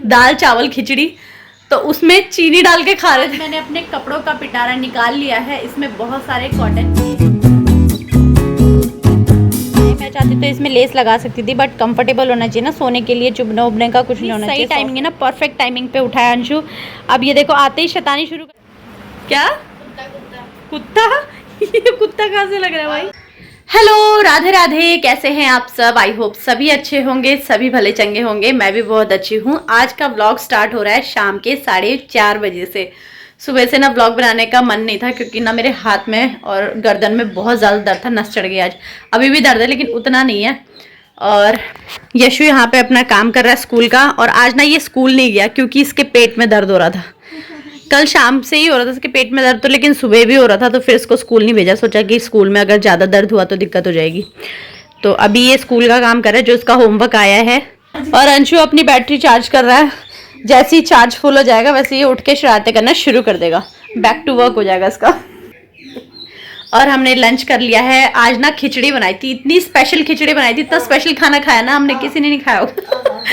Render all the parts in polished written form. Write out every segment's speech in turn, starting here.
दाल चावल खिचड़ी, तो उसमें चीनी डाल के खा रहे थे। मैंने अपने कपड़ों का पिटारा निकाल लिया है, इसमें बहुत सारे कॉटन मैं चाहती तो इसमें लेस लगा सकती थी, बट कंफर्टेबल होना चाहिए ना, सोने के लिए चुभने उभने का कुछ नहीं होना चाहिए। सही टाइमिंग है ना, परफेक्ट टाइमिंग पे उठाया अंशु। अब ये देखो आते ही शैतानी शुरू कर। क्या कुत्ता ये कुत्ता कहाँ से लग रहा है भाई। हेलो, राधे राधे, कैसे हैं आप सब। आई होप सभी अच्छे होंगे, सभी भले चंगे होंगे। मैं भी बहुत अच्छी हूँ। आज का व्लॉग स्टार्ट हो रहा है शाम के 4:30 बजे से। सुबह से ना व्लॉग बनाने का मन नहीं था, क्योंकि ना मेरे हाथ में और गर्दन में बहुत ज़्यादा दर्द था, नस चढ़ गई आज। अभी भी दर्द है लेकिन उतना नहीं है। और यशु यहाँ पे अपना काम कर रहा है स्कूल का। और आज ना ये स्कूल नहीं गया क्योंकि इसके पेट में दर्द हो रहा था। कल शाम से ही हो रहा था इसके पेट में दर्द, तो लेकिन सुबह भी हो रहा था, तो फिर इसको स्कूल नहीं भेजा। सोचा कि स्कूल में अगर ज़्यादा दर्द हुआ तो दिक्कत हो जाएगी। तो अभी ये स्कूल का काम कर रहा है, जो इसका होमवर्क आया है। और अंशु अपनी बैटरी चार्ज कर रहा है। जैसे ही चार्ज फुल हो जाएगा वैसे ये उठ के शरारतें करना शुरू कर देगा। बैक टू वर्क हो जाएगा इसका। और हमने लंच कर लिया है। आज ना खिचड़ी बनाई थी, इतनी स्पेशल खिचड़ी बनाई थी, इतना स्पेशल खाना खाया ना हमने, किसी ने नहीं खाया होगा।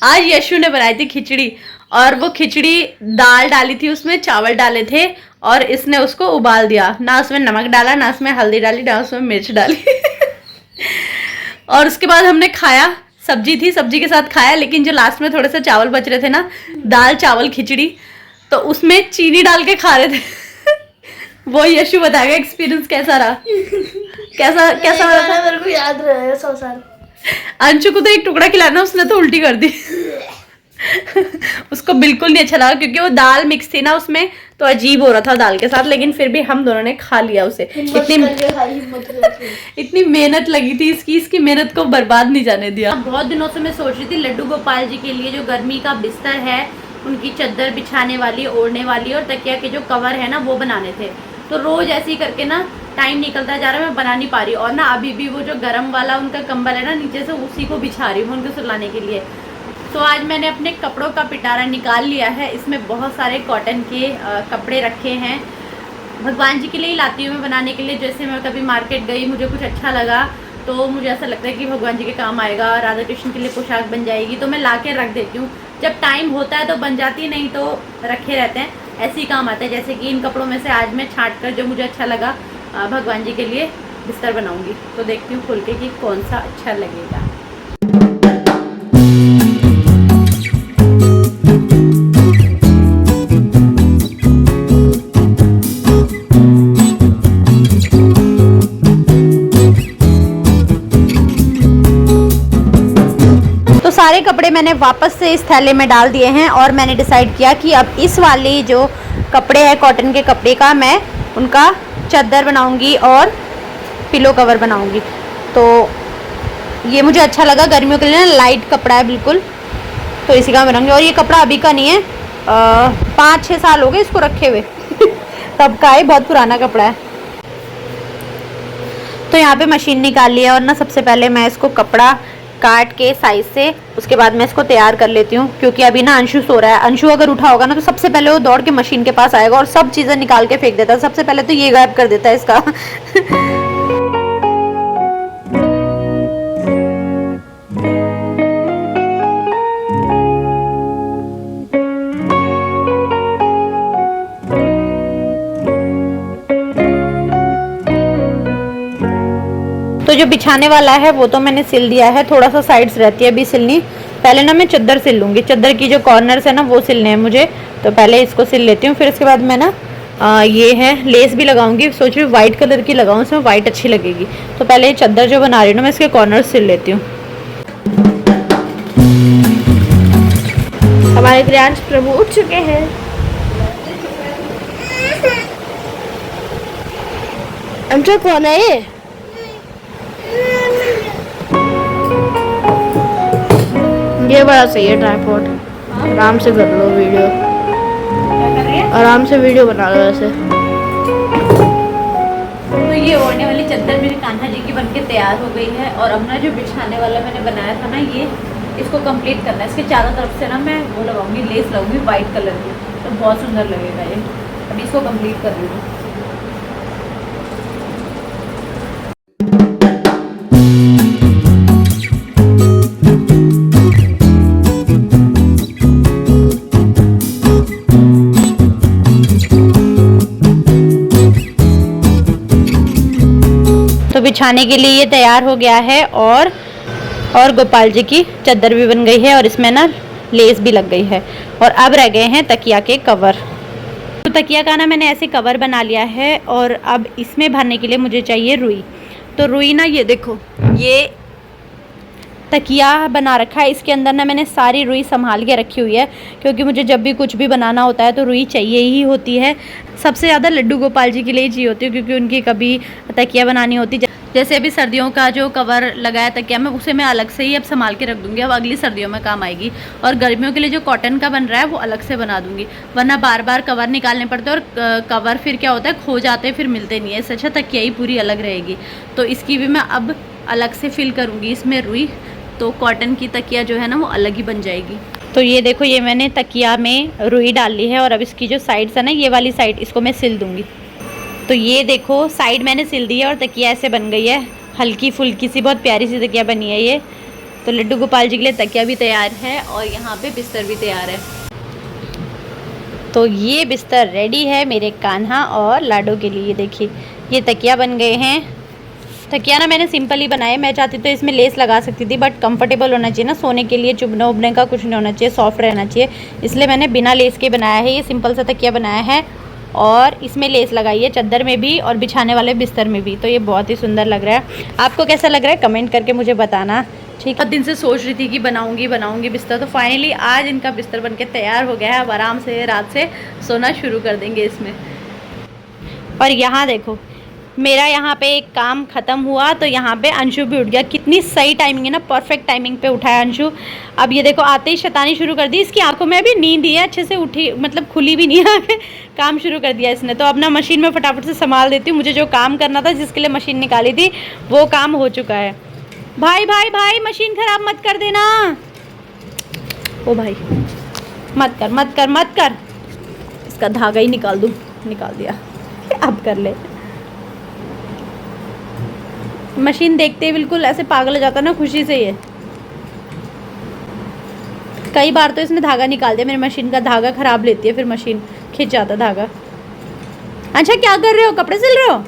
आज यशु ने बनाई थी खिचड़ी। और वो खिचड़ी दाल डाली थी, उसमें चावल डाले थे, और इसने उसको उबाल दिया। ना उसमें नमक डाला, ना उसमें हल्दी डाली, ना उसमें मिर्च डाली। और उसके बाद हमने खाया, सब्जी थी, सब्जी के साथ खाया। लेकिन जो लास्ट में थोड़े से चावल बच रहे थे ना, दाल चावल खिचड़ी, तो उसमें चीनी डाल के खा रहे थे। वो यशु बताएगा एक्सपीरियंस कैसा रहा। कैसा कैसा रहा। मेरे को याद रहा 100 साल। अंशु को तो एक टुकड़ा खिलाना, उसने तो उल्टी कर दी। उसको बिल्कुल नहीं अच्छा लगा, क्योंकि वो दाल मिक्स थी ना उसमें, तो अजीब हो रहा था दाल के साथ। लेकिन फिर भी हम दोनों ने खा लिया उसे। इतनी मेहनत लगी थी इसकी मेहनत को बर्बाद नहीं जाने दिया। बहुत दिनों से मैं सोच रही थी लड्डू गोपाल जी के लिए जो गर्मी का बिस्तर है, उनकी चादर बिछाने वाली, ओढ़ने वाली, और तकिया के जो कवर है ना, वो बनाने थे। तो रोज ऐसे ही करके ना टाइम निकलता जा रहा है, मैं बना नहीं पा रही। और ना अभी भी वो जो गर्म वाला उनका कंबल है ना नीचे से, उसी को बिछा रही हूँ उनको सुलाने के लिए। तो आज मैंने अपने कपड़ों का पिटारा निकाल लिया है। इसमें बहुत सारे कॉटन के कपड़े रखे हैं। भगवान जी के लिए ही लाती हूँ मैं बनाने के लिए। जैसे मैं कभी मार्केट गई, मुझे कुछ अच्छा लगा, तो मुझे ऐसा लगता है कि भगवान जी के काम आएगा, राधा कृष्ण के लिए पोशाक बन जाएगी, तो मैं ला के रख देती हूँ। जब टाइम होता है तो बन जाती, नहीं तो रखे रहते हैं। ऐसे ही काम आता है। जैसे कि इन कपड़ों में से आज मैं छाँट कर जो मुझे अच्छा लगा भगवान जी के लिए बिस्तर बनाऊँगी। तो देखती हूँ खुल के कि कौन सा अच्छा लगेगा। सारे कपड़े मैंने वापस से इस थैले में डाल दिए हैं। और मैंने डिसाइड किया कि अब इस वाली जो कपड़े हैं कॉटन के कपड़े का, मैं उनका चादर बनाऊंगी और पिलो कवर बनाऊंगी। तो ये मुझे अच्छा लगा, गर्मियों के लिए ना लाइट कपड़ा है बिल्कुल, तो इसी का बनाऊंगी। और ये कपड़ा अभी का नहीं है, 5-6 साल हो गए इसको रखे हुए। तब का है, बहुत पुराना कपड़ा है। तो यहाँ पे मशीन निकाल लिया। और ना सबसे पहले मैं इसको कपड़ा काट के साइज से, उसके बाद मैं इसको तैयार कर लेती हूँ। क्योंकि अभी ना अंशु सो रहा है। अंशु अगर उठा होगा ना, तो सबसे पहले वो दौड़ के मशीन के पास आएगा और सब चीज़ें निकाल के फेंक देता है। सबसे पहले तो ये गायब कर देता है इसका। तो जो बिछाने वाला है वो तो मैंने सिल दिया है। थोड़ा सा साइड्स रहती है अभी सिलनी। पहले ना मैं चादर सिल लूँगी। चादर की जो कॉर्नर्स है ना, वो सिलने हैं मुझे। तो पहले इसको सिल लेती हूँ, फिर इसके बाद मैं ना ये है लेस भी लगाऊंगी। सोच रही हूँ वाइट कलर की लगाऊँ, इसमें वाइट अच्छी लगेगी। तो पहले ये चादर जो बना रही हूँ ना, मैं इसके कॉर्नर सिल लेती हूँ। हमारे क्रियांश प्रभु उठ चुके हैं। अंशु कौन है ये? ये बड़ा सही है ट्राइपॉड। आराम से कर लो वीडियो, आराम से वीडियो बना लो ऐसे। तो ये ओढ़ने वाली चादर मेरे कान्हा जी की बनके तैयार हो गई है। और अब ना जो बिछाने वाला मैंने बनाया था ना, ये इसको कंप्लीट करना है। इसके चारों तरफ से ना मैं वो लगाऊंगी, लेस लगाऊंगी वाइट कलर की, तो बहुत सुंदर लगेगा ये। अभी इसको कंप्लीट कर रही हूँ। बिछाने के लिए ये तैयार हो गया है। और गोपाल जी की चादर भी बन गई है और इसमें ना लेस भी लग गई है। और अब रह गए हैं तकिया के कवर। तो तकिया का ना मैंने ऐसे कवर बना लिया है और अब इसमें भरने के लिए मुझे चाहिए रुई। तो रुई ना ये देखो, ये तकिया बना रखा है, इसके अंदर ना मैंने सारी रुई संभाल के रखी हुई है, क्योंकि मुझे जब भी कुछ भी बनाना होता है तो रुई चाहिए ही होती है। सबसे ज़्यादा लड्डू गोपाल जी के लिए चाहिए होती है, क्योंकि उनकी कभी तकिया बनानी होती। जैसे अभी सर्दियों का जो कवर लगाया तकिया में, उसे मैं अलग से ही अब संभाल के रख दूंगी, अब अगली सर्दियों में काम आएगी। और गर्मियों के लिए जो कॉटन का बन रहा है वो अलग से बना दूंगी, वरना बार बार कवर निकालने पड़ते हैं और कवर फिर क्या होता है, खो जाते हैं, फिर मिलते नहीं है। इससे अच्छा तकिया ही पूरी अलग रहेगी। तो इसकी भी मैं अब अलग से फिल करूँगी इसमें रुई, तो कॉटन की तकिया जो है ना वो अलग ही बन जाएगी। तो ये देखो, ये मैंने तकिया में रुई डाल ली है और अब इसकी जो साइड्स है ना, ये वाली साइड, इसको मैं सिल दूंगी। तो ये देखो साइड मैंने सिल दी है और तकिया ऐसे बन गई है, हल्की फुल्की सी, बहुत प्यारी सी तकिया बनी है ये। तो लड्डू गोपाल जी के लिए तकिया भी तैयार है और यहाँ पे बिस्तर भी तैयार है। तो ये बिस्तर रेडी है मेरे कान्हा और लाडो के लिए। देखिए ये तकिया बन गए हैं। तकिया ना मैंने सिंपल ही बनाया, मैं चाहती तो इसमें लेस लगा सकती थी, बट कंफर्टेबल होना चाहिए ना, सोने के लिए चुभने उभने का कुछ नहीं होना चाहिए, सॉफ्ट रहना चाहिए, इसलिए मैंने बिना लेस के बनाया है। ये सिंपल सा तकिया बनाया है और इसमें लेस लगाई है, चादर में भी और बिछाने वाले बिस्तर में भी। तो ये बहुत ही सुंदर लग रहा है। आपको कैसा लग रहा है कमेंट करके मुझे बताना, ठीक है। दिन से सोच रही थी कि बनाऊंगी बिस्तर, तो फाइनली आज इनका बिस्तर बनके तैयार हो गया है। अब आराम से रात से सोना शुरू कर देंगे इसमें। और यहाँ देखो, मेरा यहाँ पे एक काम ख़त्म हुआ तो यहाँ पे अंशु भी उठ गया। कितनी सही टाइमिंग है ना, परफेक्ट टाइमिंग पे उठा है अंशु। अब ये देखो आते ही शैतानी शुरू कर दी। इसकी आंखों में अभी नींद ही है, अच्छे से उठी, मतलब खुली भी नहीं है, काम शुरू कर दिया इसने। तो अब ना मशीन में फटाफट से संभाल देती हूँ। मुझे जो काम करना था, जिसके लिए मशीन निकाली थी, वो काम हो चुका है। भाई भाई भाई, मशीन ख़राब मत कर देना। ओ भाई, मत कर मत कर मत कर। इसका धागा ही निकाल दूँ, निकाल दिया। अब कर ले। मशीन देखते ही बिल्कुल ऐसे पागल हो जाता ना खुशी से। ये कई बार तो इसने धागा निकाल दिया, मेरी मशीन का धागा खराब लेती है, फिर मशीन खिंच जाता धागा। अच्छा क्या कर रहे हो, कपड़े सिल रहे हो?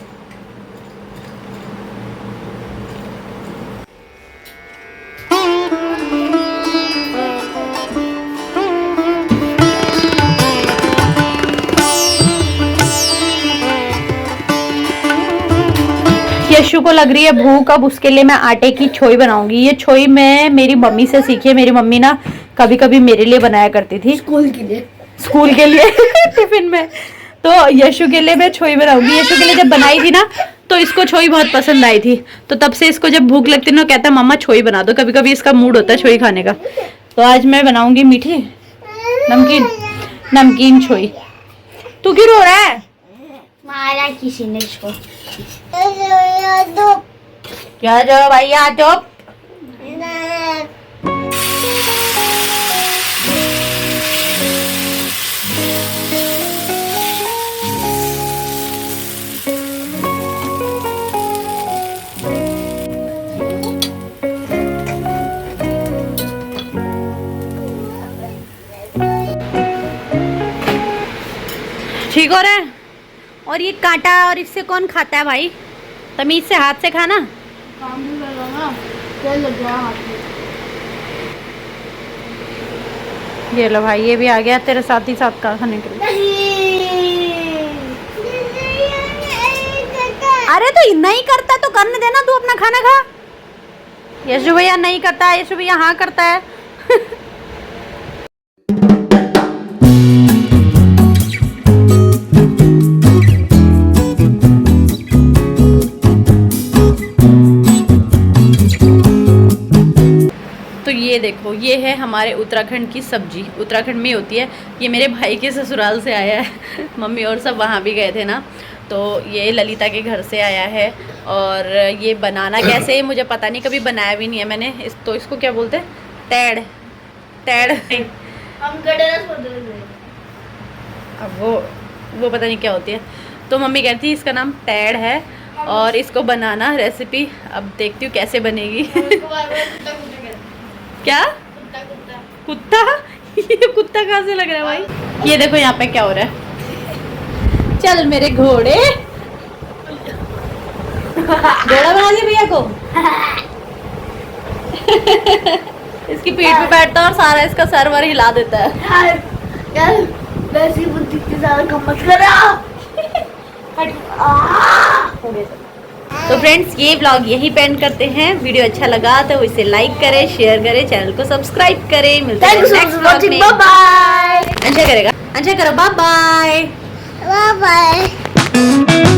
यशु को लग रही है भूख, अब उसके लिए मैं आटे की छोई बनाऊंगी। ये छोई मैं मेरी मम्मी से सीखी है। मेरी मम्मी ना कभी कभी मेरे लिए बनाया करती थी, स्कूल के लिए टिफिन में। तो यशु के लिए मैं छोई बनाऊंगी। यशु के लिए जब बनाई थी ना, तो इसको छोई बहुत पसंद आई थी, तो तब से इसको जब भूख लगती ना, कहता है मम्मा छोई बना दो। कभी कभी इसका मूड होता है छोई खाने का। तो आज मैं बनाऊंगी मीठी नमकीन छोई। तू क्यों रो रहा है? मारा किसी ने इसको। क्या जो भैया चुप। ठीक हो रहा है? और ये कांटा, और इससे कौन खाता है भाई? तमीज से हाथ से खाना। काम भी कर रहा ना, तेल लग गया हाथ में। ये लो भाई, ये भी आ गया तेरे साथ ही साथ का खाने के लिए। अरे तो नहीं करता तो करने देना, तू अपना खाना खा। यशु भैया नहीं करता है, यशु भैया हाँ करता है। ये देखो, ये है हमारे उत्तराखंड की सब्जी। उत्तराखंड में होती है। ये मेरे भाई के ससुराल से आया है। मम्मी और सब वहाँ भी गए थे ना, तो ये ललिता के घर से आया है। और ये बनाना कैसे है मुझे पता नहीं, कभी बनाया भी नहीं है मैंने। तो इसको क्या बोलते हैं? तैड़ हम गडरस बोलते हैं। अब वो पता नहीं क्या होती है। तो मम्मी कहती है इसका नाम तैड़ है और इसको बनाना रेसिपी अब देखती हूँ कैसे बनेगी। क्या कुत्ता? ये कुत्ता कहाँ से लग रहा है भाई? ये देखो यहाँ पे क्या हो रहा है। चल मेरे घोड़े, घोड़ा बना दिया भैया को। इसकी पीठ पे बैठता है और सारा इसका सर्वर हिला देता है। यार वैसी बुद्धि की ज्यादा कम मत करा। तो फ्रेंड्स ये व्लॉग यही पेंड करते हैं। वीडियो अच्छा लगा तो इसे लाइक करें, शेयर करें, चैनल को सब्सक्राइब करें। मिलते हैं नेक्स्ट व्लॉग में। Bye bye. अच्छा करेगा, अच्छा करो, बाय बाय। Bye bye.